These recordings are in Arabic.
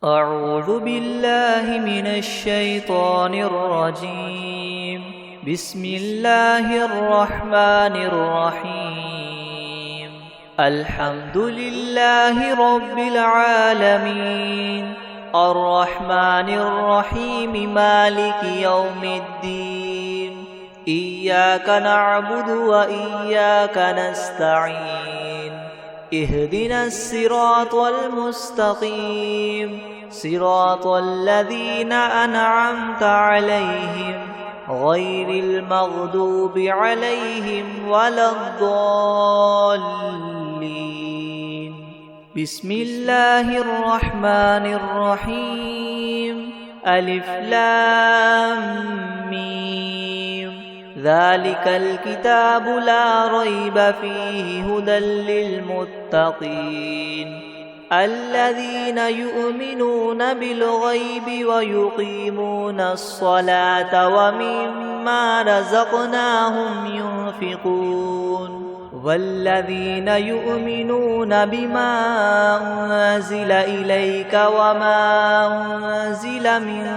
أعوذ بالله من الشيطان الرجيم. بسم الله الرحمن الرحيم. الحمد لله رب العالمين، الرحمن الرحيم، مالك يوم الدين. إياك نعبد وإياك نستعين. اهدنا الصراط المستقيم، صراط الذين أنعمت عليهم غير المغضوب عليهم ولا الضالين. بسم الله الرحمن الرحيم. ألف لام ميم. ذلك الكتاب لا ريب فيه هدى للمتقين الذين يؤمنون بالغيب ويقيمون الصلاة ومما رزقناهم ينفقون والذين يؤمنون بما أنزل إليك وما أنزل من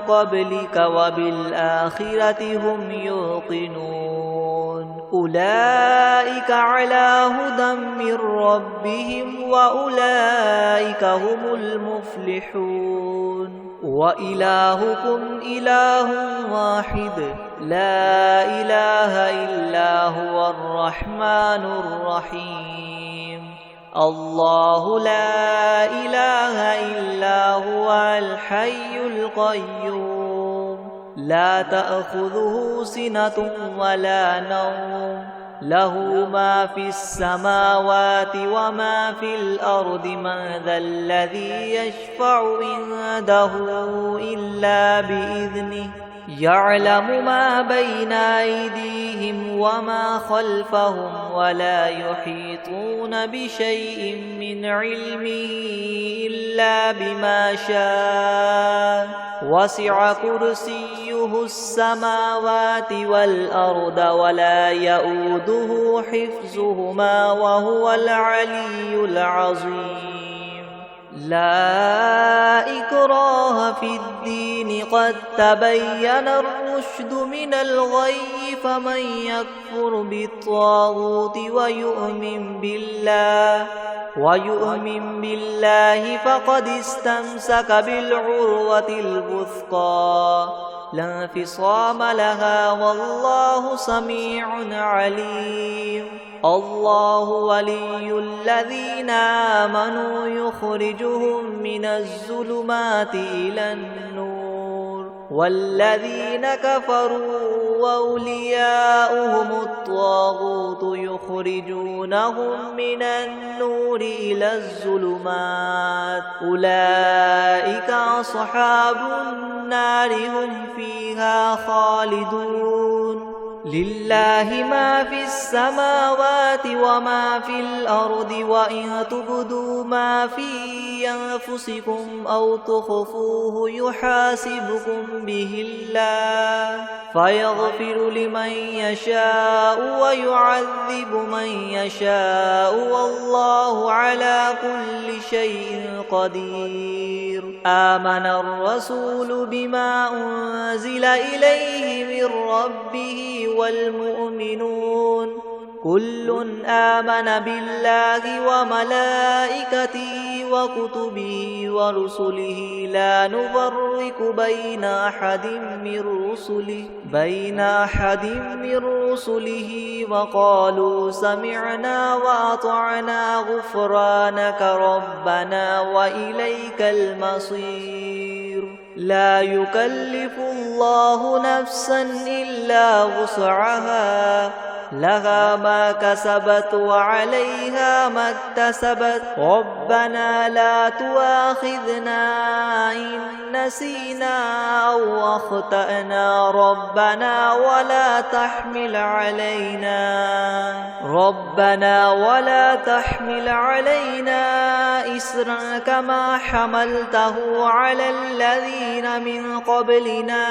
قبلك وبالآخرة هم يوقنون أولئك على هدى من ربهم وأولئك هم المفلحون. وإلهكم إله واحد لا إله إلا هو الرحمن الرحيم. الله لا إله إلا هو الحي القيوم لا تأخذه سنة ولا نوم له ما في السماوات وما في الأرض. من ذا الذي يشفع عنده إلا بإذنه يعلم ما بين أيديهم وما خلفهم ولا يحيطون بشيء من علمه إلا بما شاء. وسع كرسيه السماوات والأرض ولا يؤوده حفظهما وهو العلي العظيم. لا إكراه في الدين قد تبين الرشد من الغي. فمن يكفر بالطاغوت ويؤمن بالله فقد استمسك بالعروة الوثقى لا انفصام لها والله سميع عليم. الله ولي الذين آمنوا يخرجهم من الظلمات إلى النور والذين كفروا وأولياؤهم الطاغوت يخرجونهم من النور إلى الظلمات. أولئك أصحاب النار هم فيها خالدون. لله ما في السماوات وما في الأرض وإن تبدوا ما في أنفسكم أو تخفوه يحاسبكم به الله فيغفر لمن يشاء ويعذب من يشاء والله على كل شيء قدير. آمن الرسول بما أنزل إليه من ربه والمؤمنون كل آمن بالله وملائكته وكتبه ورسله لا نفرق بين أحد من رسله وقالوا سمعنا وأطعنا غفرانك ربنا وإليك المصير. لا يكلف الله نفسا إلا وسعها لها ما كسبت وعليها ما اكتسبت. ربنا لا تؤاخذنا إن نسينا أو أخطأنا ربنا ولا تحمل علينا إسرا كما حملته على الذين من قبلنا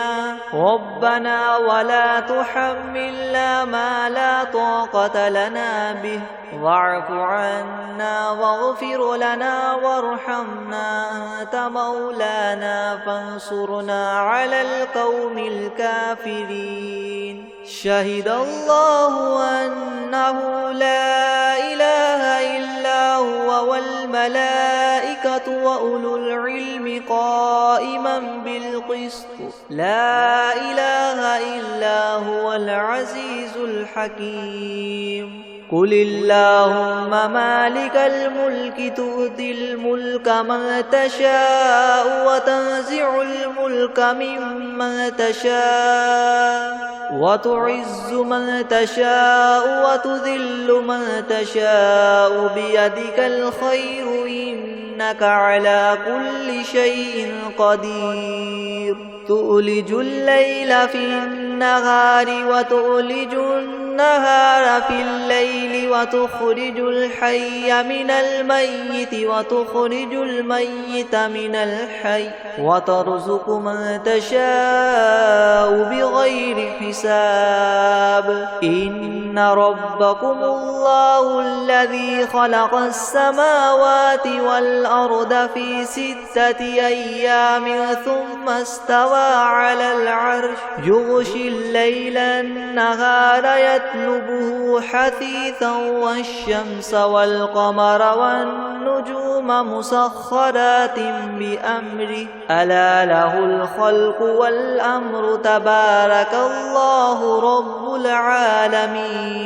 ربنا ولا تحملنا ما لا طاقة لنا به واعف عنا واغفر لنا وارحمنا أنت مولانا فانصرنا على القوم الكافرين شهد الله أنه لا إله إلا هو والملائكة وأولو العلم قائما بالقسط لا إله إلا هو العزيز الحكيم قل اللهم مالك الملك تؤتي الملك من تشاء وتنزع الملك ممن تشاء وتعز من تشاء وتذل من تشاء بيدك الخير إنك على كل شيء قدير تؤلج الليل في النهار وتؤلج النهار في الليل وتخرج الحي من الميت وتخرج الميت من الحي وترزق من تشاء بغير حساب إن ربكم الله الذي خلق السماوات والأرض في 6 أيام ثم استوى على العرش يغشي الليل النهار يطلبه حثيثا والشمس والقمر والنجوم مسخرات بأمره ألا له الخلق والأمر تبارك الله رب العالمين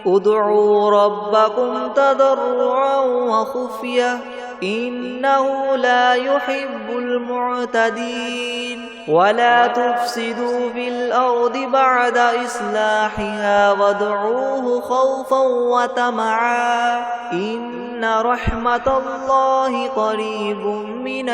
ادعوا ربكم تضرعا وخفية إنه لا يحب المعتدين ولا تفسدوا في الأرض بعد إصلاحها وادعوه خوفا وطمعا إن رحمة الله قريب من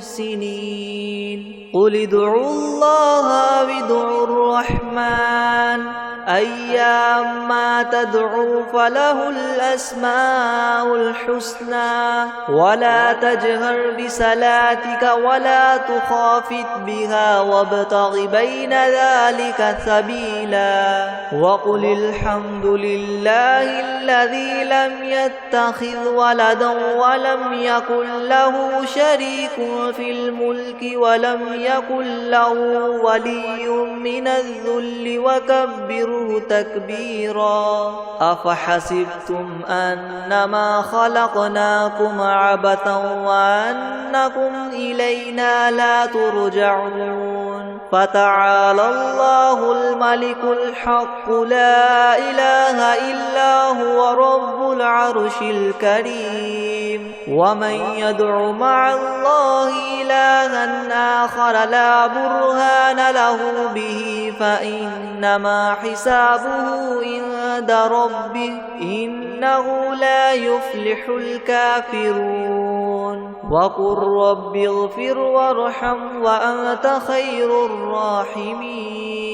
المحسنين قل ادعوا الله وادعوا الرحمن أيما تدعوا فله الأسماء الحسنى ولا تجهر بصلاتك ولا تخافت بها وابتغ بين ذلك سبيلا وقل الحمد لله الذي لم يتخذ ولدا ولم يكن له شريك في الملك ولم يكن له ولي من الذل وكبره تكبيرا أفحسبتم أنما خلقناكم عبثا وأنكم إلينا لا ترجعون فتعالى الله الملك الحق لا إله إلا هو رب العرش الكريم ومن يدع مع الله إلها آخر لا برهان له به فإنما حسابه عند ربه إنه لا يفلح الكافرون وقل رب اغفر وارحم وأنت خير الراحمين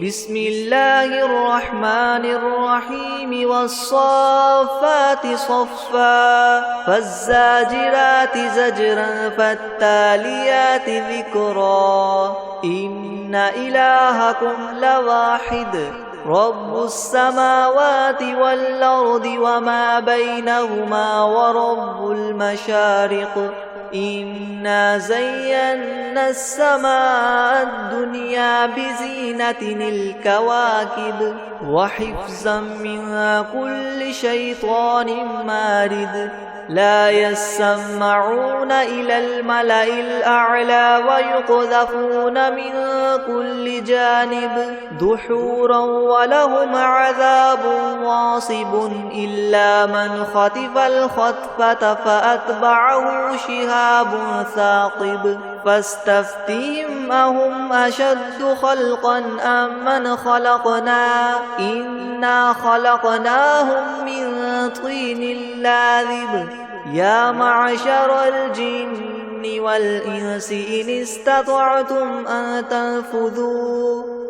بسم الله الرحمن الرحيم والصافات صفا فالزاجرات زجرا فالتاليات ذكرا إن إلهكم لواحد رب السماوات والأرض وما بينهما ورب المشارق إنا زينا السماء الدنيا بزينة الكواكب وحفظا من كل شيطان مارد لا يسمعون إلى الملأ الأعلى ويقذفون من كل جانب دحورا ولهم عذاب واصب إلا من خطف الخطفة فأتبعه شهاب ثاقب فاستفتهم أهم أشد خلقا أم من خلقنا إنا خلقناهم من طين لاذب يا معشر الجن والإنس إن استطعتم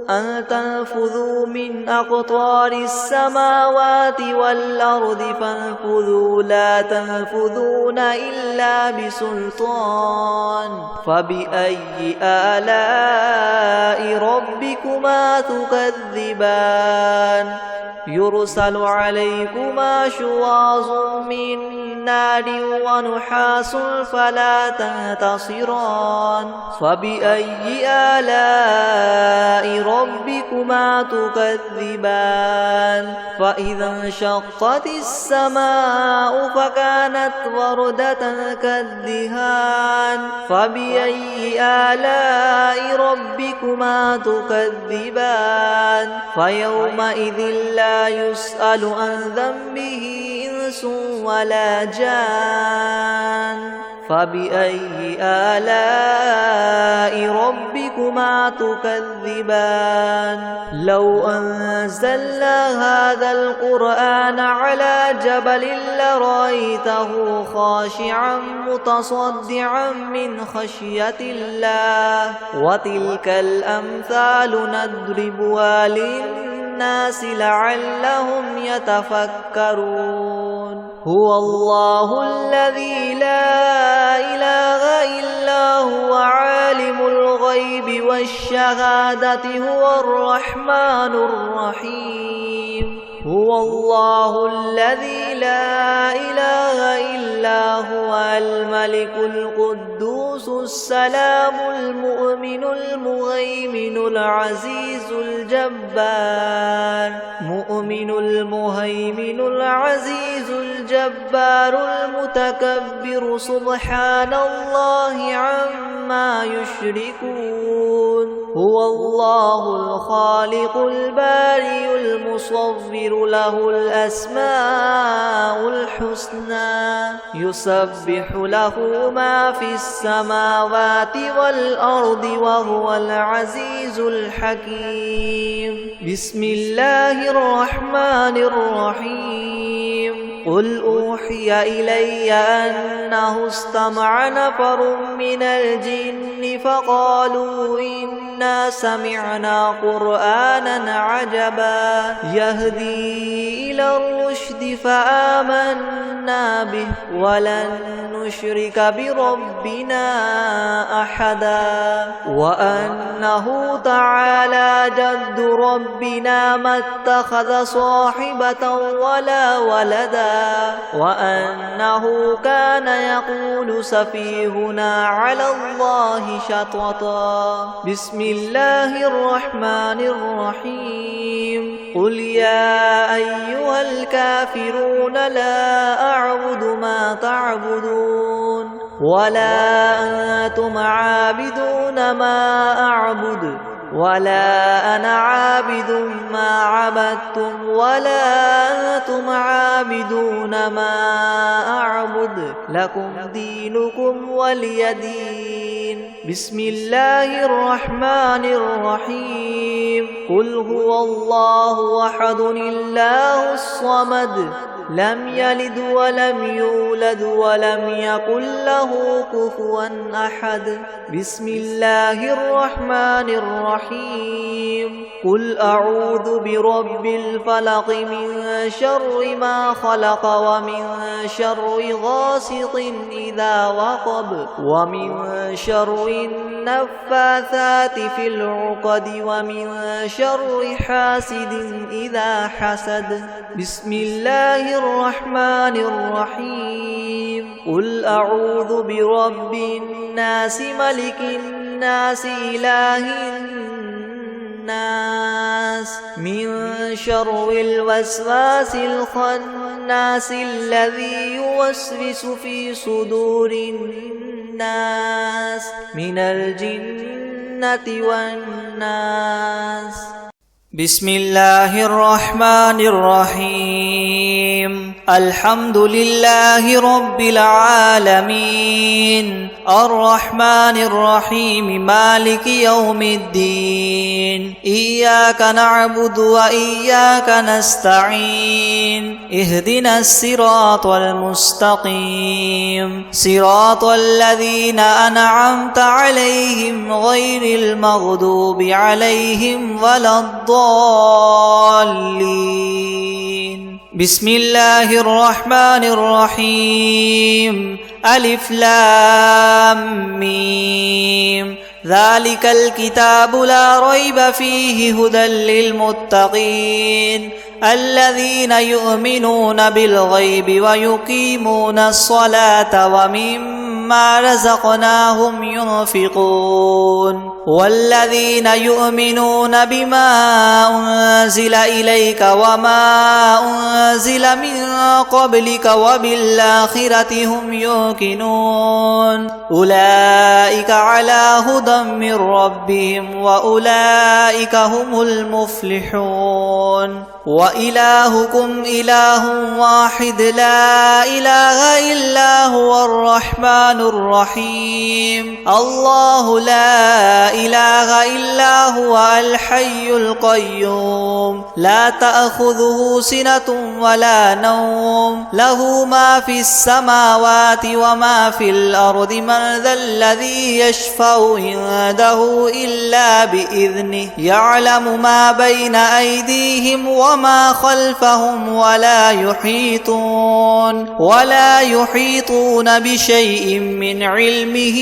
أن تنفذوا من أقطار السماوات والأرض فانفذوا لا تنفذون إلا بسلطان فبأي آلاء ربكما تكذبان يرسل عليكما شواظ من نار ونحاس فلا تنتصران فبأي آلاء ربكما تكذبان فإذا انشقت السماء فكانت وردة كالدهان فبأي آلاء ربكما تكذبان فيومئذ لا يسأل عن ذنبه إنس ولا جان فبأي آلاء ربكما تكذبان لو أنزلنا هذا القرآن على جبل لرأيته خاشعا متصدعا من خشية الله وتلك الأمثال نضربها للناس لعلهم يتفكرون هو الله الذي لا إله إلا هو عالم الغيب والشهادة هو الرحمن الرحيم هو الله الذي لا إله إلا هو الملك القدوس السلام المؤمن المهيمن العزيز الجبار مؤمن المهيمن العزيز الجبار المتكبر سبحان الله عما يشركون هو الله الخالق البارئ المصور له الأسماء الحسنى يسبح له ما في السماوات والأرض وهو العزيز الحكيم بسم الله الرحمن الرحيم قل أوحي إلي أنه استمع نفر من الجن فقالوا إنا سمعنا قرآنا عجبا يهدي إلى الرشد فآمنا به ولن نشرك بربنا أحدا وأنه تعالى جد ربنا ما اتخذ صاحبة ولا ولدا وأنه كان يقول سفيهنا على الله شططا بسم الله الرحمن الرحيم قل يا أيها الكافرون لا أعبد ما تعبدون ولا أنتم عابدون ما أعبد ولا أنا عابد ما عبدتم ولا أنتم عابدون ما أعبد لكم دينكم ولي دين بسم الله الرحمن الرحيم قل هو الله أحد الله الصمد لم يلد ولم يولد ولم يكن له كفوا أحد بسم الله الرحمن الرحيم قل أعوذ برب الفلق من شر ما خلق ومن شر غاسق إذا وقب ومن شر النفاثات في العقد ومن شر حاسد إذا حسد بسم الله الرحمن الرحيم قل أعوذ برب الناس ملك الناس إله الناس من شر الوسواس الخناس الذي يوسوس في صدور الناس من الجنة والناس بسم الله الرحمن الرحيم الحمد لله رب العالمين الرحمن الرحيم مالك يوم الدين إياك نعبد وإياك نستعين اهدنا الصراط المستقيم صراط الذين أنعمت عليهم غير المغضوب عليهم ولا الضالين بسم الله الرحمن الرحيم ألف لام ميم ذلك الكتاب لا ريب فيه هدى للمتقين الذين يؤمنون بالغيب ويقيمون الصلاة ومما رزقناهم ينفقون والذين يؤمنون بما أنزل إليك وما أنزل من قبلك وبالآخرة هم يوقنون أولئك على هدى من ربهم وأولئك هم المفلحون وإلهكم إله واحد لا إله إلا هو الرحمن الرحيم الله لا إله إلا هو الحي القيوم لا تأخذه سنة ولا نوم له ما في السماوات وما في الأرض من ذا الذي يشفع عنده إلا بإذنه يعلم ما بين أيديهم وما خلفهم ولا يحيطون بشيء من علمه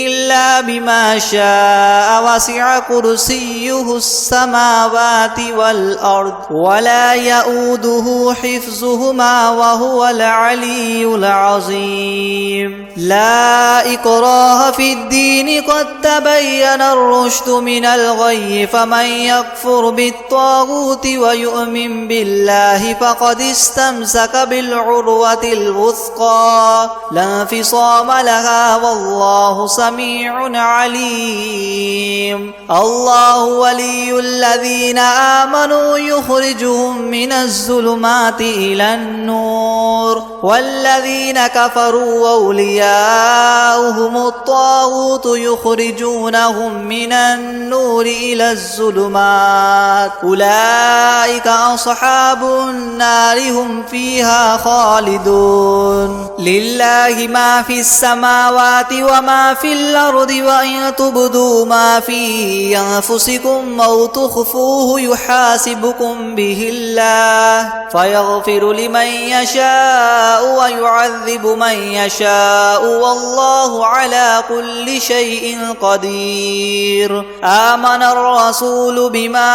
إلا بما شاء وسع كرسيه السماوات والأرض ولا يؤوده حفظهما وهو العلي العظيم لا إكراه في الدين قد تبين الرشد من الغي فمن يكفر بالطاغوت ويؤمن بالله فقد استمسك بالعروة الوثقى لا انفصام لها والله سميع عليم الله ولي الذين آمنوا يخرجهم من الظلمات إلى النور والذين كفروا أولياؤهم الطاغوت يخرجونهم من النور إلى الظلمات أولئك أصحاب النار هم فيها خالدون لله ما في السماوات وما في الأرض وإن تبدوا ما في أنفسكم أو تخفوه يحاسبكم به الله فيغفر لمن يشاء ويعذب من يشاء والله على كل شيء قدير آمن الرسول بما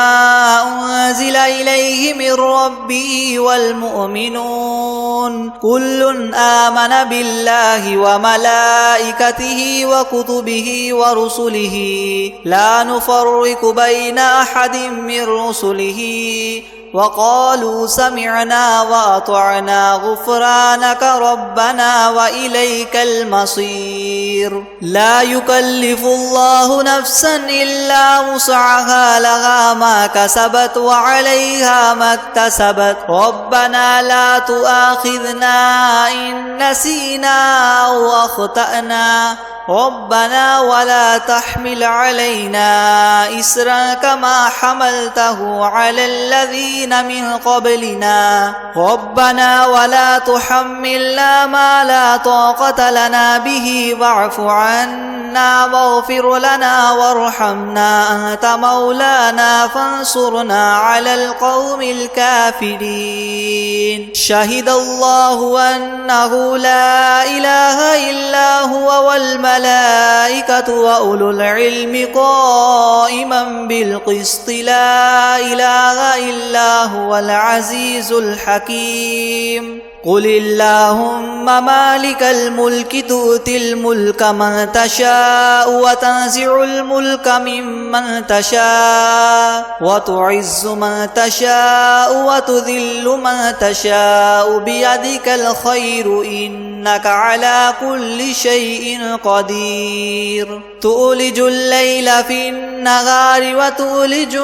أنزل إليه من ربه والمؤمنون كل آمن بالله وملائكته وكتبه ورسله لا نفرق بين أحد من رسله وقالوا سمعنا وأطعنا غفرانك ربنا وإليك المصير لا يكلف الله نفسا إلا وسعها لها ما كسبت وعليها ما اكتسبت ربنا لا تؤاخذنا إن نسينا أو أخطأنا ربنا ولا تحمل علينا إسرا كما حملته على الذين من قبلنا ربنا ولا تحملنا ما لا طاقة لنا به واعف عنا واغفر لنا وارحمنا أنت مولانا فانصرنا على القوم الكافرين شهد الله أنه لا إله إلا هو والملائكة وأولو العلم قائما بالقسط لا إله إلا هو العزيز الحكيم قل اللهم مالك الملك تؤتي الملك من تشاء وتنزع الملك ممن تشاء وتعز من تشاء وتذل من تشاء بيدك الخير إنك على كل شيء قدير تولج الليل في النهار وتولج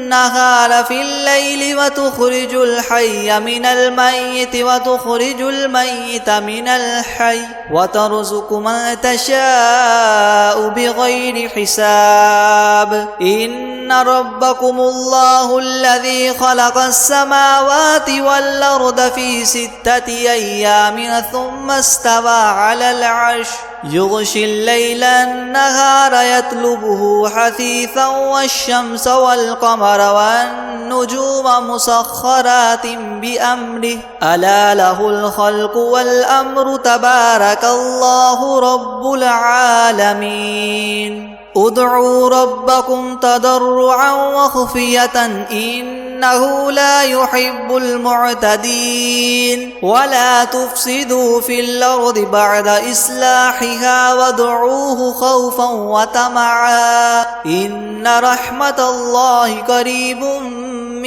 النهار في الليل وتخرج الحي من الميت وتخرج الميت من الحي وترزق من تشاء بغير حساب إن ربكم الله الذي خلق السماوات والأرض في 6 أيام ثم استوى على العرش يغشي الليل النهار يطلبه حثيثا والشمس والقمر والنجوم مسخرات بأمره ألا له الخلق والأمر تبارك الله رب العالمين ادعوا ربكم تضرعا وخفية إنه لا يحب المعتدين ولا تفسدوا في الأرض بعد إصلاحها وادعوه خوفا وطمعا إن رحمة الله قريب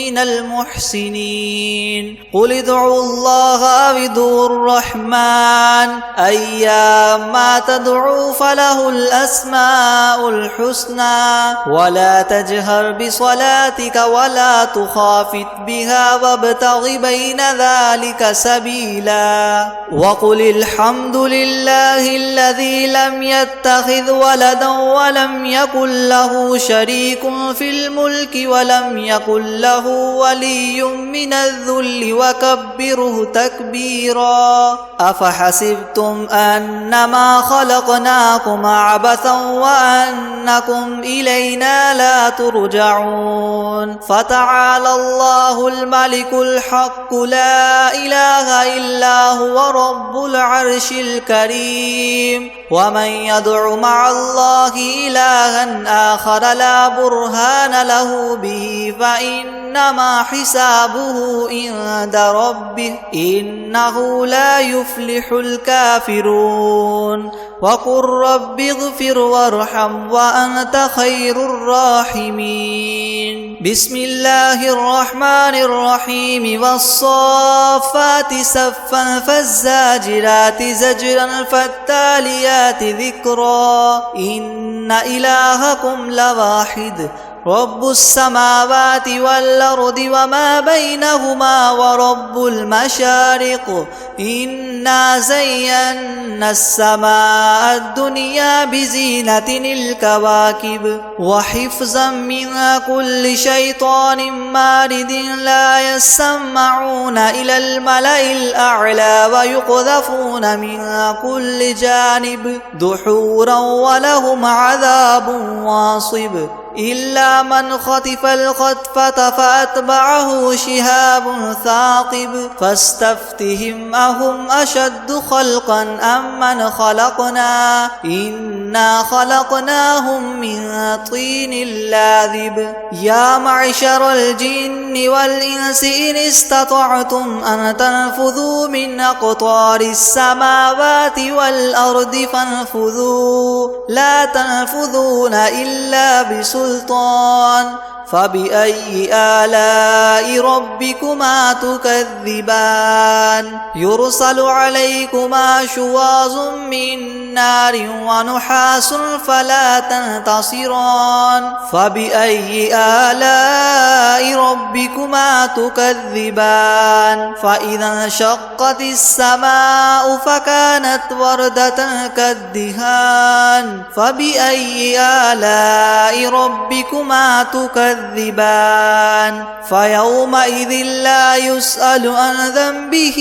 من المحسنين قل ادعوا الله أو ادعوا الرحمن أيما تدعوا فله الأسماء الحسنى ولا تجهر بصلاتك ولا تخافت بها وابتغ بين ذلك سبيلا وقل الحمد لله الذي لم يتخذ ولدا ولم يكن له شريك في الملك ولم يكن له ولي من الذل وكبره تكبيرا أفحسبتم أنما خلقناكم عبثا وأنكم إلينا لا ترجعون فتعالى الله الملك الحق لا إله إلا هو رب العرش الكريم ومن يدع مع الله إلها آخر لا برهان له به فإنما حسابه عند ربه إنه لا يفلح الكافرون وقل رب اغفر وارحم وأنت خير الراحمين بسم الله الرحمن الرحيم والصافات صفا فالزاجرات زجرا فالتاليات ذكرا إن إلهكم لواحد رب السماوات والأرض وما بينهما ورب المشارق إنا زينا السماء الدنيا بزينة الكواكب وحفظا من كل شيطان مارد لا يسمعون إلى الملأ الأعلى ويقذفون من كل جانب دحورا ولهم عذاب واصب إلا من خطف الخطفة فأتبعه شهاب ثاقب فاستفتهم أهم أشد خلقا أم من خلقنا إنا خلقناهم من طين لاذب يا معشر الجن والإنس إن استطعتم أن تنفذوا من أقطار السماوات والأرض فانفذوا لا تنفذون إلا بسلطان فبأي آلاء ربكما تكذبان يرسل عليكما شواظ من نار ونحاس فلا تنتصران فبأي آلاء ربكما تكذبان فإذا انشقت السماء فكانت وردة كالدهان فبأي آلاء ربكما تكذبان فيومئذ لا يسأل عن ذنبه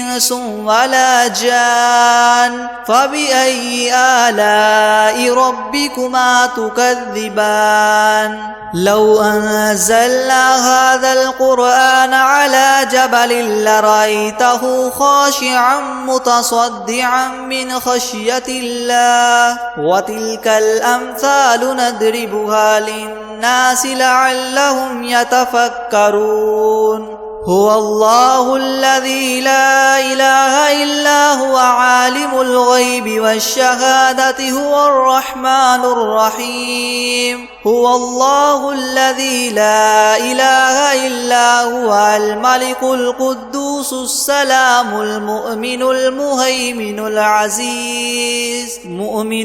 إنس ولا جان فبأي آلاء ربكما تكذبان لو أنزلنا هذا القرآن على جبل لرأيته خاشعا متصدعا من خشية الله وتلك الأمثال نضربها للناس لعلهم يتفكرون هو الله الذي لا إله إلا هو عالم الغيب والشهادة هو الرحمن الرحيم هو الله الذي لا إله إلا هو الملك القدوس السلام المؤمن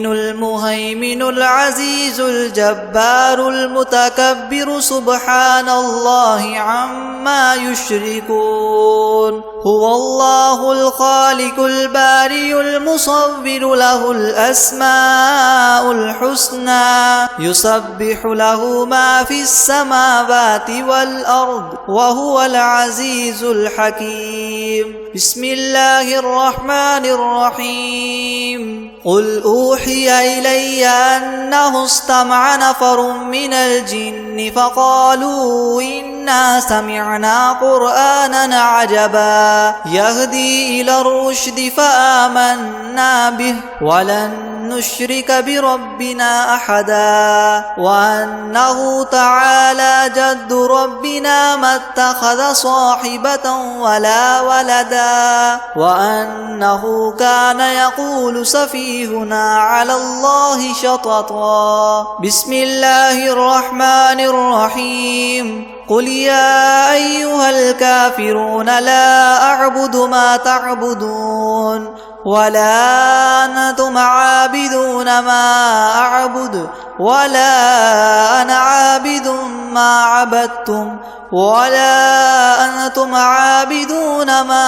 المهيمن العزيز الجبار المتكبر سبحان الله عما يشركون هو الله الخالق البارئ المصور له الأسماء الحسنى يسبح له ما في السماوات والأرض وهو العزيز الحكيم بسم الله الرحمن الرحيم قل أوحي إلي أنه استمع نفر من الجن فقالوا إنا سمعنا قرآنا عجبا يهدي إلى الرشد فآمنا به ولن نشرك بربنا أحدا وأنه تعالى جد ربنا ما اتخذ صاحبة ولا ولدا وأنه كان يقول سفيهنا على الله شططا بسم الله الرحمن الرحيم قل يا أيها الكافرون لا أعبد ما تعبدون ولا أنتم عابدون ما أعبد ولا أنا عابد ما عبدتم ولا أنتم عابدون ما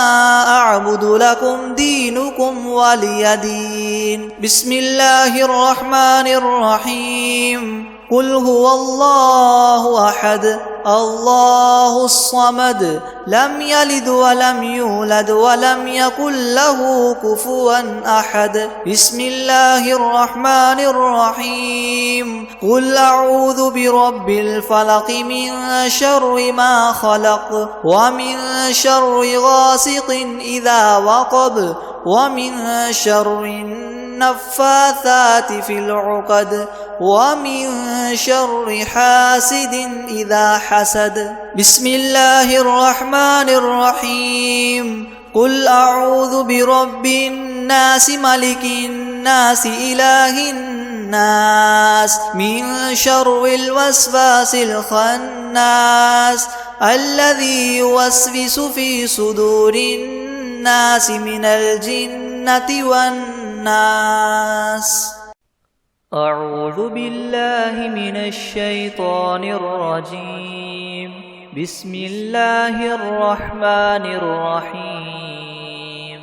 أعبد لكم دينكم ولي دين بسم الله الرحمن الرحيم قل هو الله أحد الله الصمد لم يلد ولم يولد ولم يكن له كفوا أحد بسم الله الرحمن الرحيم قل أعوذ برب الفلق من شر ما خلق ومن شر غاسق إذا وقب ومن شر النفاثات في العقد ومن شر حاسد إذا حسد بسم الله الرحمن الرحيم قل أعوذ برب الناس ملك الناس إله الناس من شر الوسواس الخناس الذي يوسوس في صدور الناس من الجنة والناس أعوذ بالله من الشيطان الرجيم بسم الله الرحمن الرحيم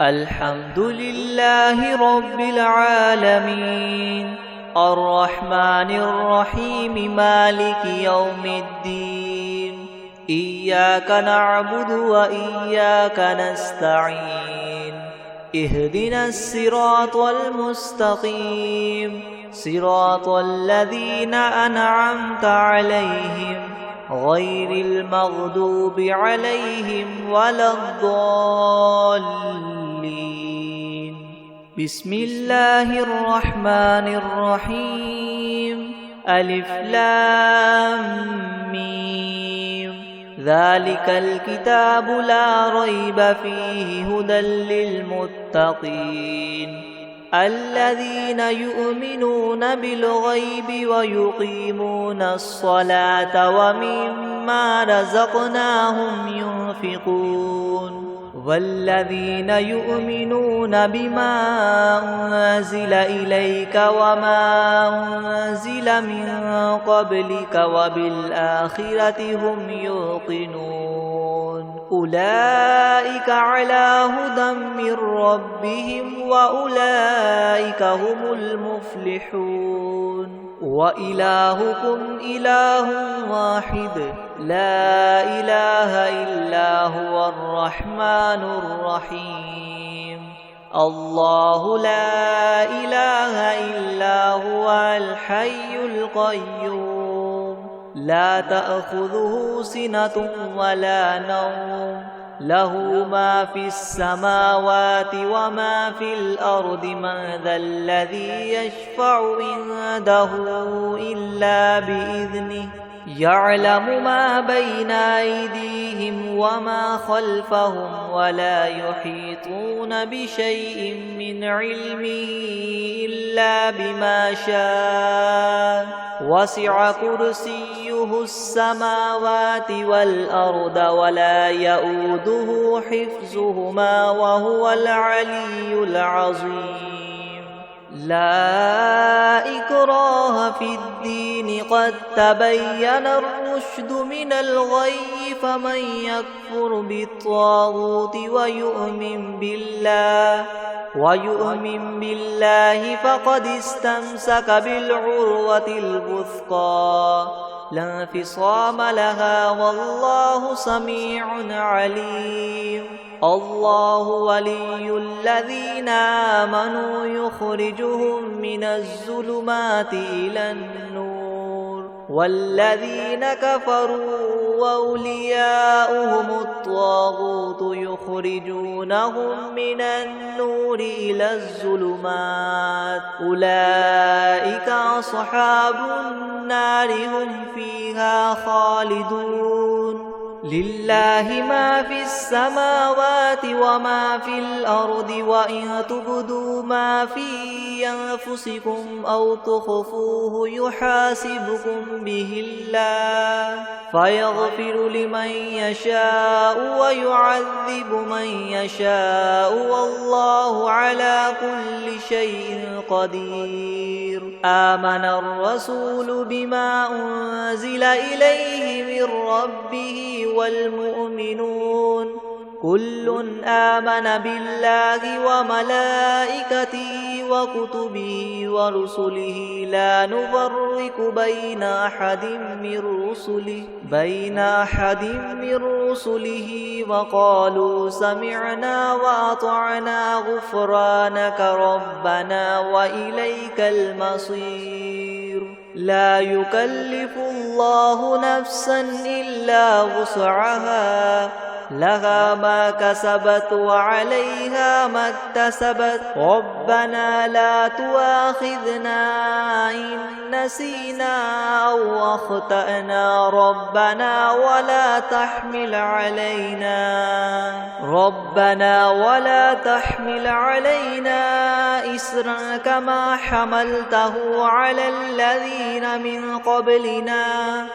الحمد لله رب العالمين الرحمن الرحيم مالك يوم الدين إياك نعبد وإياك نستعين اهدنا الصراط المستقيم صراط الذين أنعمت عليهم غير المغضوب عليهم ولا الضالين بسم الله الرحمن الرحيم ألف لام ميم ذلك الكتاب لا ريب فيه هدى للمتقين الذين يؤمنون بالغيب ويقيمون الصلاة ومما رزقناهم ينفقون والذين يؤمنون بما أنزل إليك وما أنزل من قبلك وبالآخرة هم يوقنون أولئك على هدى من ربهم وأولئك هم المفلحون وإلهكم إله واحد لا إله إلا هو الرحمن الرحيم الله لا إله إلا هو الحي القيوم لا تأخذه سنة ولا نوم له ما في السماوات وما في الأرض من ذا الذي يشفع عنده إلا بإذنه يعلم ما بين أيديهم وما خلفهم ولا يحيطون بشيء من علمه إلا بما شاء وسع كرسيه السماوات والأرض ولا يؤوده حفظهما وهو العلي العظيم لا إكراه في الدين قد تبين الرشد من الغي فمن يكفر بالطاغوت ويؤمن بالله فقد استمسك بالعروة الوثقى لا انفصام لها والله سميع عليم الله ولي الذين آمنوا يخرجهم من الظلمات إلى النور والذين كفروا وأولياؤهم الطاغوت يخرجونهم من النور إلى الظلمات أولئك أصحاب النار هم فيها خالدون لله ما في السماوات وما في الأرض وإن تبدوا ما في أنفسكم أو تخفوه يحاسبكم به الله فيغفر لمن يشاء ويعذب من يشاء والله على كل شيء قدير آمن الرسول بما أنزل إليه من ربه والمؤمنون كل آمن بالله وملائكته وكتبه ورسله لا نفرق بين أحد من رسله وقالوا سمعنا وأطعنا غفرانك ربنا وإليك المصير لا يكلف الله نفسا إلا وسعها لها ما كسبت وعليها ما اكتسبت ربنا لا تؤاخذنا إن نسينا أو أخطأنا ربنا ولا تحمل علينا إسرا كما حملته على الذين من قبلنا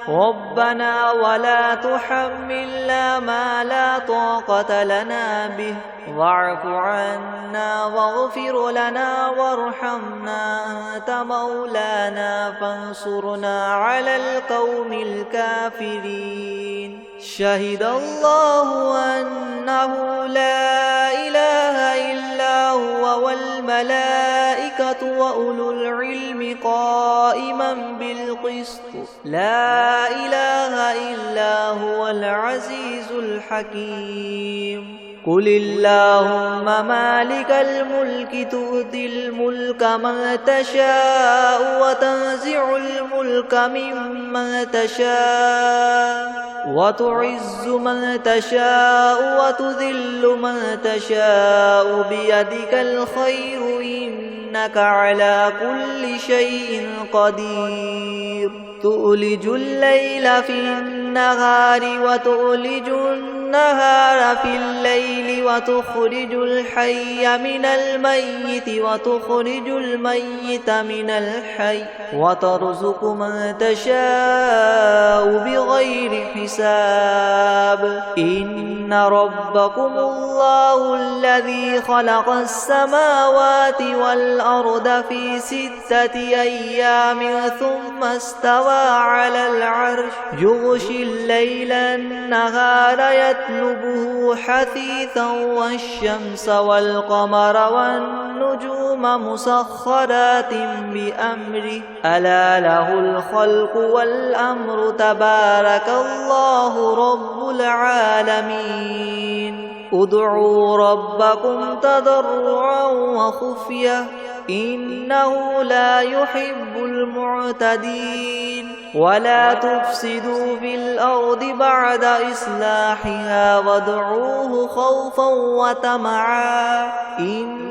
ربنا ولا تحملنا ما لا طاقة لنا به واعف عنا واغفر لنا وارحمنا أنت مولانا فانصرنا على القوم الكافرين شهد الله أنه لا إله إلا هو والملائكة وأولو العلم قائما بالقسط لا إله إلا هو العزيز الحكيم قل اللهم مالك الملك تؤتي الملك من تشاء وتنزع الملك ممن تشاء وتعز من تشاء وتذل من تشاء بيدك الخير إنك على كل شيء قدير تؤلج الليل في النهار وتؤلج النهار في الليل وتخرج الحي من الميت وتخرج الميت من الحي وترزق من تشاء بغير حساب إن ربكم الله الذي خلق السماوات والأرض في 6 أيام ثم استوى على العرش يغشي الليل النهار يطلبه حثيثا والشمس والقمر والنجوم مسخرات بأمره ألا له الخلق والأمر تبارك الله رب العالمين ادعوا ربكم تضرعا وخفية إنه لا يحب المعتدين ولا تفسدوا في الأرض بعد إصلاحها وادعوه خوفا وطمعا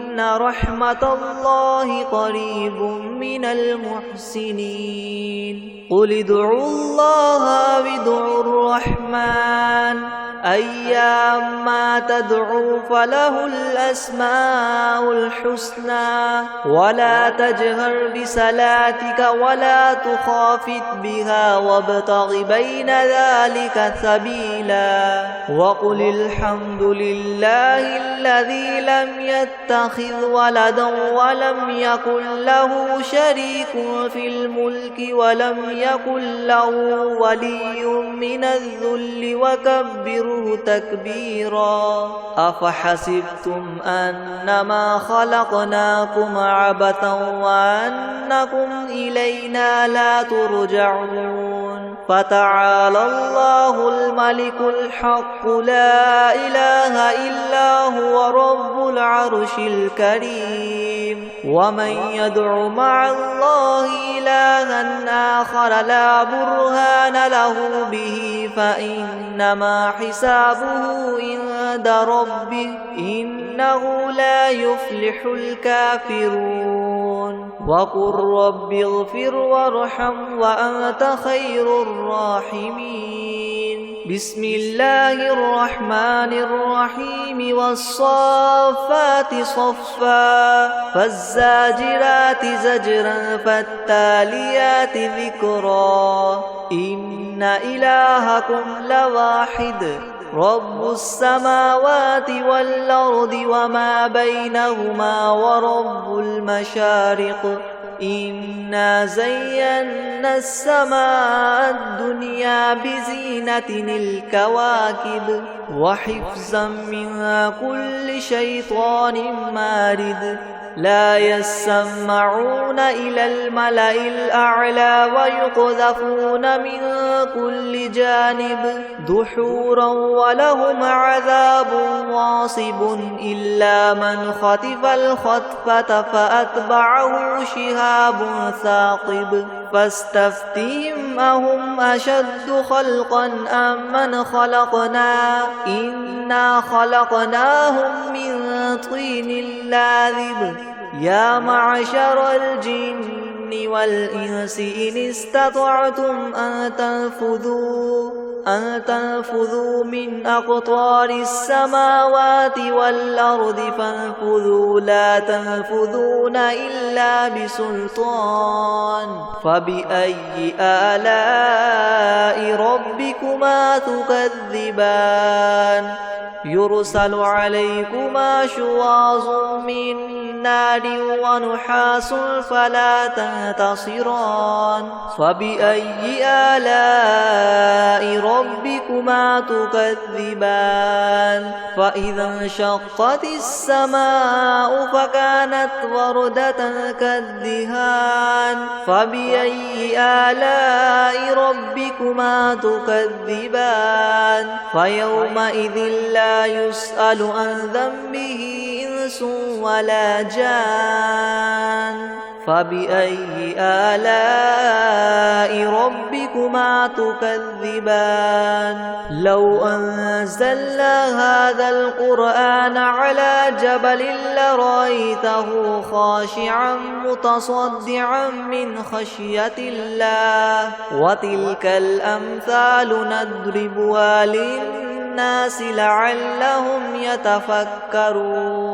إن رحمة الله قريب من المحسنين قل ادعوا الله أو ادعوا الرحمن أيما تدعوا فله الأسماء الحسنى ولا تجهر بصلاتك ولا تخافت بها وابتغ بين ذلك سبيلا وقل الحمد لله الذي لم يتخذ ولدا ولم يكن له شريك في الملك ولم يكن له ولي من الذل وكبره تكبيرا أفحسبتم أنما خلقناكم عبثا وأنكم إلينا لا ترجعون فتعالى الله الملك الحق لا إله إلا هو رب العرش الكريم ومن يدع مع الله إلها آخر لا برهان له به فإنما حسابه عند ربه إنه لا يفلح الكافرون وقل رب اغفر وارحم وأنت خير الراحمين بسم الله الرحمن الرحيم والصافات صفا فالزاجرات زجرا فالتاليات ذكرا إن إلهكم لواحد رب السماوات والأرض وما بينهما ورب المشارق إنا زينا السماء الدنيا بزينة الكواكب وحفظا من كل شيطان مارد لا يسمعون إلى الملأ الأعلى ويقذفون من كل جانب دحورا ولهم عذاب واصب إلا من خطف الخطفة فأتبعه شهاب ثاقب فاستفتهم أهم أشد خلقا أم من خلقنا إنا خلقناهم من طين لاذب يا معشر الجن والإنس إن استطعتم أن تنفذوا من أقطار السماوات والأرض فانفذوا لا تنفذون إلا بسلطان فبأي آلاء ربكما تكذبان يرسل عليكما شواظ من نار ونحاس فلا تنتصران فبأي آلاء ربكما تكذبان فإذا انشقت السماء فكانت وردة كالدهان فبأي آلاء ربكما تكذبان فيومئذ لا يسأل عن ذنبه إنس ولا جان فبأي آلاء ربكما تكذبان لو أنزلنا هذا القرآن على جبل لرأيته خاشعا متصدعا من خشية الله وتلك الأمثال نضربها للناس لعلهم يتفكرون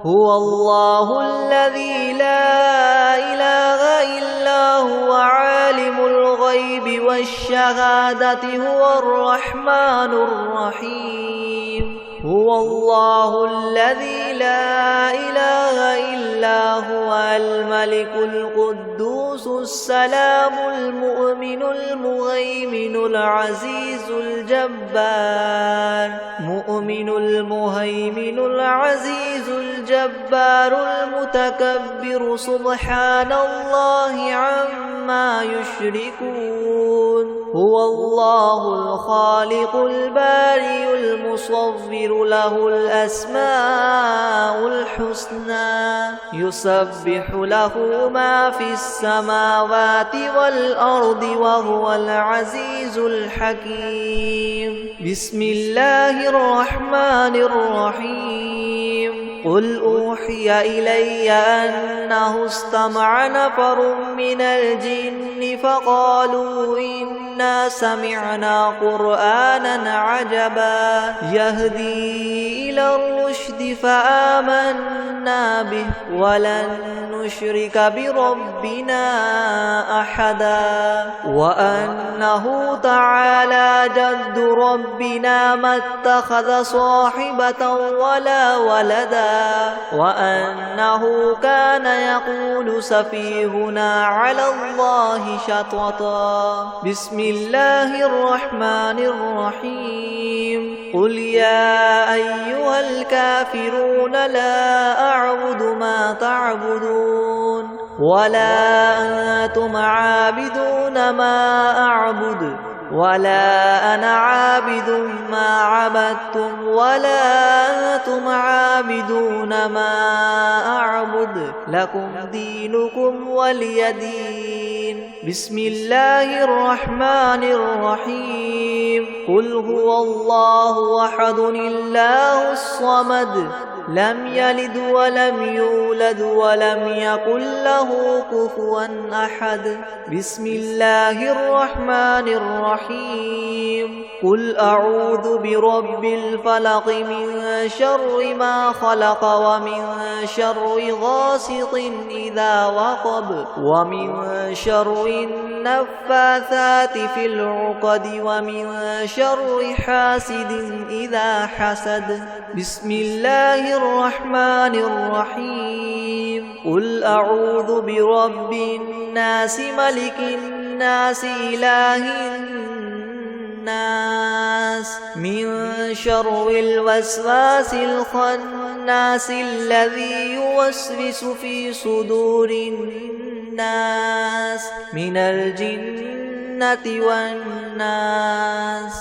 هو الله الذي لا إله إلا هو عالم الغيب والشهادة هو الرحمن الرحيم هو الله الذي لا إله إلا هو الملك القدوس السلام المؤمن المهيمن العزيز الجبار مؤمن المهيمن العزيز الجبار المتكبر سبحان الله عما يشركون هو الله الخالق البارئ المصور له الأسماء الحسنى يسبح له ما في السماوات والأرض وهو العزيز الحكيم بسم الله الرحمن الرحيم قل أوحي إلي أنه استمع نفر من الجن فقالوا إنا سمعنا قرآنا عجبا يهدي إلى الرشد فآمنا به ولن نشرك بربنا أحدا وأنه تعالى جد ربنا ما اتخذ صاحبة ولا ولدا وأنه كان يقول سفيهنا على الله شططا بسم الله الرحمن الرحيم قل يا أيها الكافرون لا أعبد ما تعبدون ولا أنتم عابدون ما أعبد ولا أنا عابد ما عبدتم ولا أنتم عابدون ما أعبد لكم دينكم ولي دين بسم الله الرحمن الرحيم قل هو الله أحد الله الصمد لم يلد ولم يولد ولم يكن له كفوا أحد بسم الله الرحمن الرحيم قل أعوذ برب الفلق من شر ما خلق ومن شر غاسق إذا وقب ومن شر النفاثات في العقد ومن شر حاسد إذا حسد بسم الله الرحمن الرحيم قل أعوذ برب الناس ملك الناس إله الناس من شر الوسواس الخناس الذي يوسوس في صدور الناس من الجنة والناس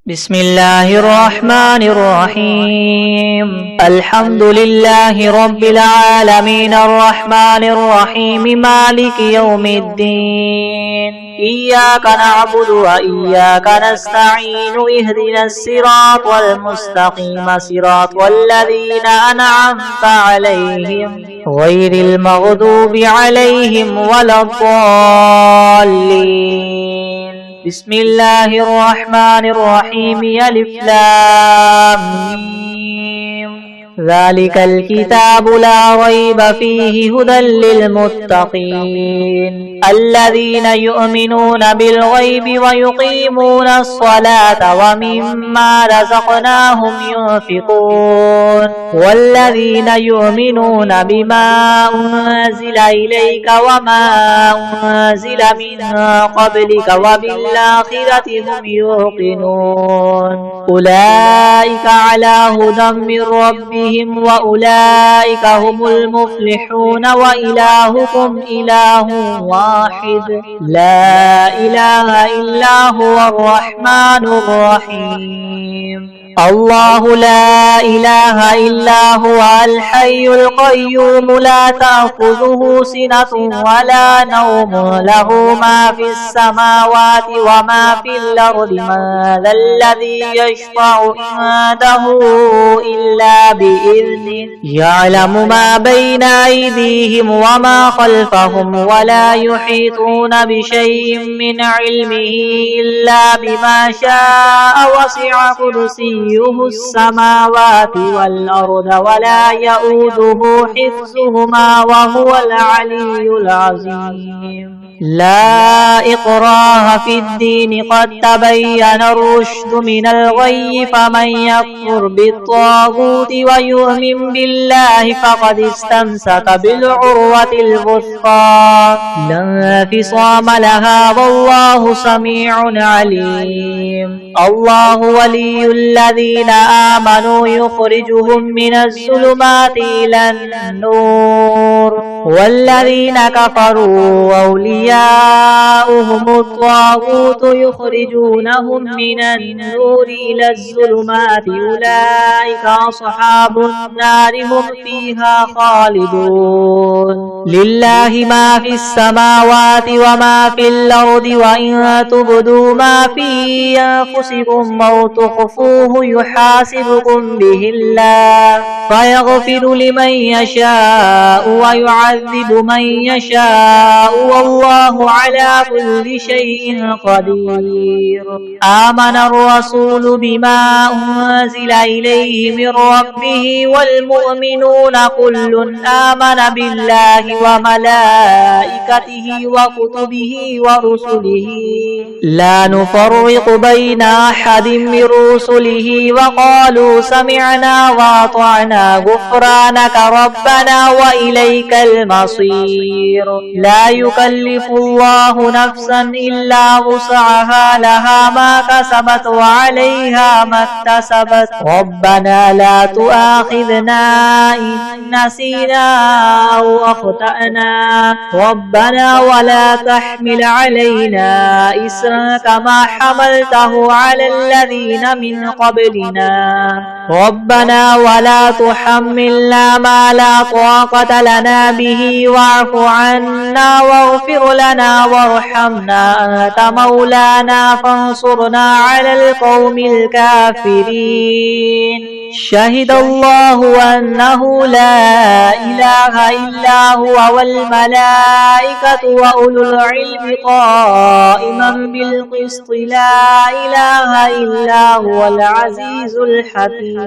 بسم الله الرحمن الرحيم الحمد لله رب العالمين الرحمن الرحيم مالك يوم الدين إياك نعبد وإياك نستعين اهدنا الصراط المستقيم صراط الذين أنعمت عليهم غير المغضوب عليهم ولا الضالين بسم الله الرحمن الرحيم ألف لام ميم ذلك الكتاب لا ريب فيه هدى للمتقين الذين يؤمنون بالغيب ويقيمون الصلاة ومما رزقناهم ينفقون والذين يؤمنون بما أنزل إليك وما أنزل من قبلك وبالآخرة هم يوقنون أولئك على هدى من ربهم وأولئك هم المفلحون وإلهكم إله واحد لا إله إلا هو الرحمن الرحيم الله لا إله إلا هو الحي القيوم لا تأخذه سنة ولا نوم له ما في السماوات وما في الأرض من ذا الذي يشفع عنده إلا بإذنه يعلم ما بين أيديهم وما خلفهم ولا يحيطون بشيء من علمه إلا بما شاء وسع كرسيه السماوات والأرض ولا يؤوده حفظهما وهو العلي العظيم لا إكراه في الدين قد تبين الرشد من الغي فمن يكفر بالطاغوت ويؤمن بالله فقد استمسك بالعروة الوثقى لا انفصام لها والله سميع عليم الله ولي الذين آمنوا يخرجهم من الظلمات إلى النور والذين كفروا أولياؤهم الطاغوت يخرجونهم من النور إلى الظلمات أولئك أصحاب النار هم فيها خالدون لله ما في السماوات وما في الأرض وإن تبدوا ما في أنفسكم أو تخفوه يحاسبكم به الله فيغفر لمن يشاء ويعذب من يشاء والله على كل شيء قدير. آمن الرسول بما أنزل إليه من ربه والمؤمنون كل آمن بالله وملائكته وكتبه ورسله لا نفرق بين أحد من رسله وقالوا سمعنا وأطعنا غفرانك ربنا وإليك المصير. لا يكلف الله نفسا إلا وسعها لها ما كسبت وعليها ما اكتسبت ربنا لا تؤاخذنا إن نسينا أو أخطأنا ربنا ولا تحمل علينا إسرا كما حملته على الذين من قبلنا ربنا ولا تحملنا ما لا طاقة لنا به واعف عنا واغفر لنا وارحمنا أنت مولانا فانصرنا على القوم الكافرين. شهد الله أنه لا إله إلا هو والملائكة وأولو العلم قائما بالقسط لا إله إلا هو العزيز الحكيم.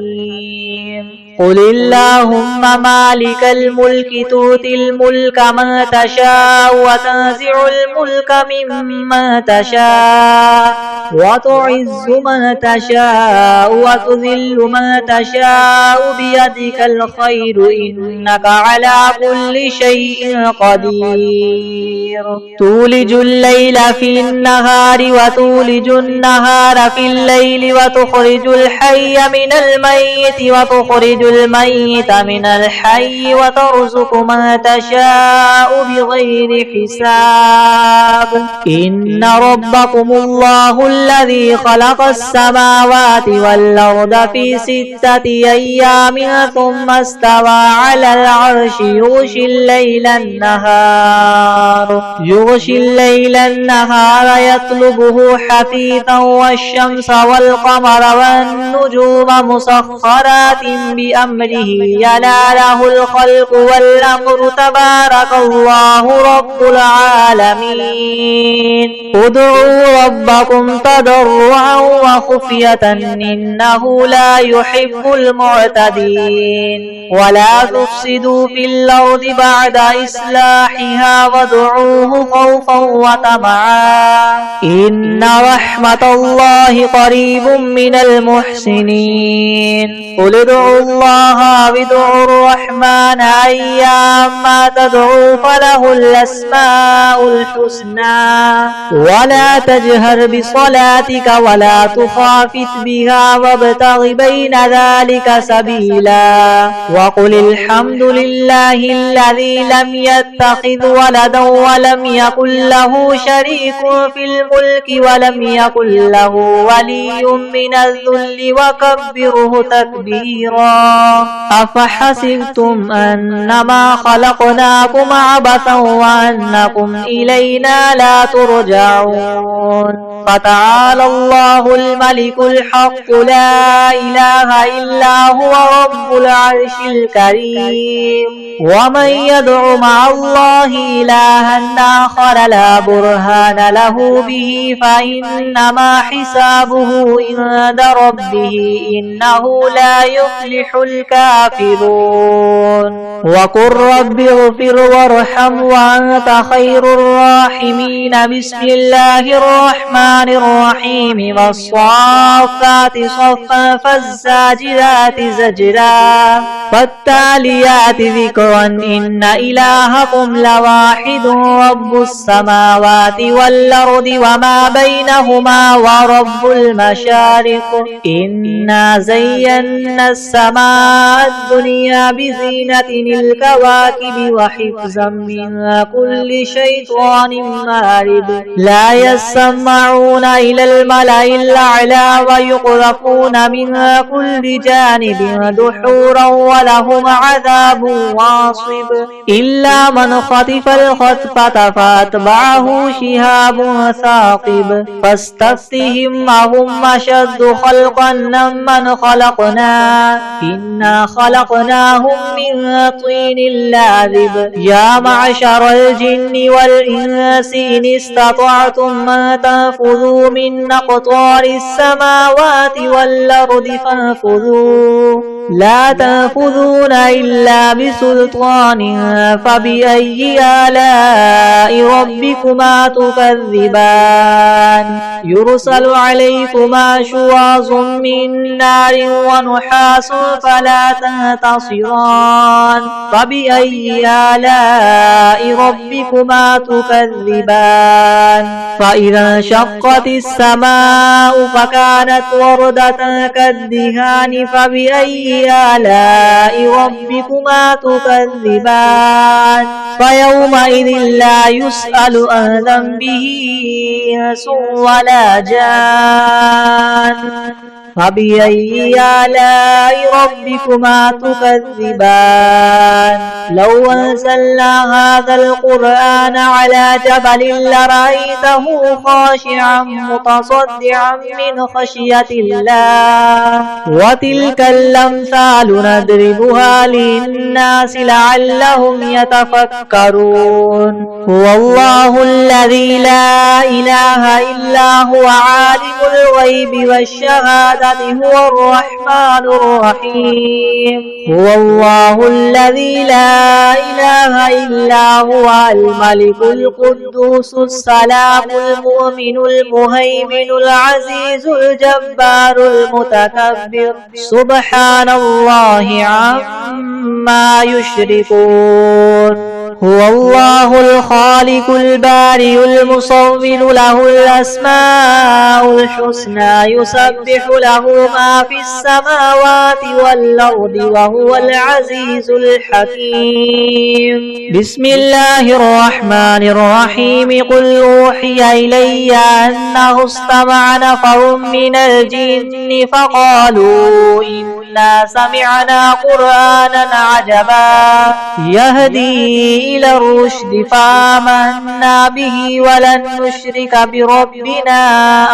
قل اللهم مالك الملك تؤتي الملك من تشاء وتنزع الملك ممن تشاء وتعز من تشاء وتذل من تشاء بيدك الخير إنك على كل شيء قدير. تولج الليل في النهار وتولج النهار في الليل وتخرج الحي من الميت وتخرج الميت من الحي وترزق من تشاء بغير حساب. إن ربكم الله الذي خلق السماوات والأرض في 6 أيام ثم استوى على العرش يغشي الليل النهار يطلبه حثيثا والشمس والقمر والنجوم مسخرات بأمره يناله الخلق والأمر تبارك الله رب العالمين. ادعوا ربكم تضرعا وخفية إنه لا يحب المعتدين. ولا تفسدوا في الأرض بعد إصلاحها وادعوه خوفا وطمعا إن رحمة الله قريب من المحسنين. قل ادعوا الله وادعوا الرحمن أيما تدعوا فله الأسماء الحسنى. ولا تجهر بصلاتك ولا تخافت بها وابتغ بين ذلك سبيلا. وقل الحمد لله الذي لم يتخذ ولدا ولم يكن له شريك في الملك ولم يكن له ولي من الذل وكبره تكبيرا. أفحسبتم أنما خلقناكم عبثا وأنكم إلينا لا ترجعون. فتعالى الله الملك الحق لا إله إلا هو رب العرش الكريم. ومن يدع مع الله إلها آخر لا برهان له به فإنما حسابه عند ربه إنه لا يفلح الكافرون. وقل رب اغفر وارحم وأنت خير الراحمين. بسم الله الرحمن الرحيم. والصافات صفا فالزاجرات زجرا فالتاليات ذكرا إن إلهكم لواحد رب السماوات والأرض وما بينهما ورب المشارق. إنا زينا السماء الدنيا بزينة الكواكب وحفظا من كل شيطان مارد. لا يسمعون يرفعون إلى الملأ الأعلى ويقذفون من كل جانب دحورا ولهم عذاب واصب إلا من خطف الخطفة فأتبعه شهاب ثاقب فاستفتهم أهم أشد خلقا ممن خلقنا إنا خلقناهم من طين لاذب يا معشر الجن والإنس إن استطعتم أن تنفذوا من أقطار السماوات والأرض فانفذوا لا تنفذون إلا بسلطان فبأي آلاء ربكما تكذبان يرسل عليكما شواظ من نار ونحاس فلا تنتصران فبأي آلاء ربكما تكذبان فإذا انشقت السماء فكانت وردة كالدهان فبأي آلاء ربكما تكذبان فيومئذ لا يسأل عن ذنبه إنس ولا جان فبأي آلاء ربكما تكذبان لو أنزلنا هذا القرآن على جبل لرأيته خاشعا متصدعا من خشية الله وتلك الأمثال نضربها للناس لعلهم يتفكرون هو الله الذي لا إله إلا هو عالم الغيب والشهادة هو الرحمن الرحيم هو الله الذي لا إله إلا هو الملك القدوس السلام المؤمن المهيمن العزيز الجبار المتكبر سبحان الله عما يشركون هو الله الخالق البارئ المصور له الأسماء الحسنى يسبح له ما في السماوات والأرض وهو العزيز الحكيم بسم الله الرحمن الرحيم قل أوحي إلي أنه استمع نفر من الجن فقالوا إنا سمعنا قرآنا عجبا يهدي إلى الرشد فآمنا به ولن نشرك بربنا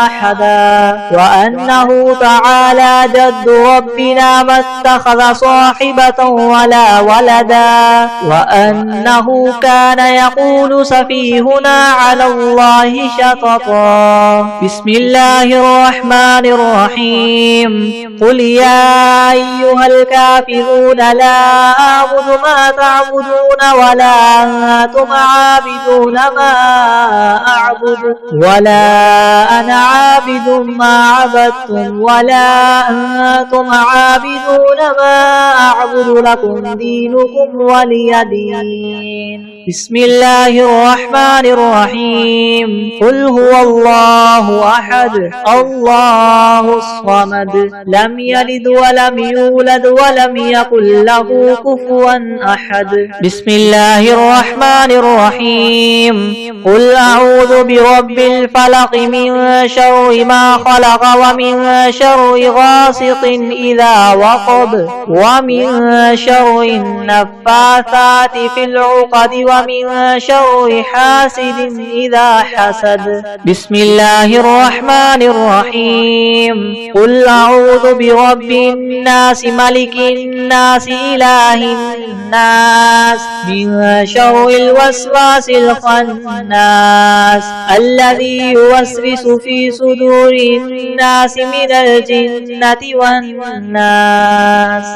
أحدا وأنه تعالى جد ربنا ما اتخذ صاحبة ولا ولدا وأنه كان يقول سفيهنا على الله شططا بسم الله الرحمن الرحيم قل يا أيها الكافرون لا أعبد ما تعبدون ولا أنتم عابدون ما أعبد ولا أنا عابد ما عبدتم ولا أنتم عابدون ما أعبد لكم دينكم ولي دين بسم الله الرحمن الرحيم قل هو الله أحد الله الصمد لم يلد ولم يولد ولم يكن له كفوا أحد بسم الله الرحمن الرحيم قل أعوذ برب الفلق من شر ما خلق ومن شر غاسق إذا وقب ومن شر النفاثات في العقد ومن شر حاسد إذا حسد بسم الله الرحمن الرحيم قل أعوذ برب الناس ملك الناس إله الناس من شر الوسواس الخناس الذي يوسوس في صدور الناس من الجنة والناس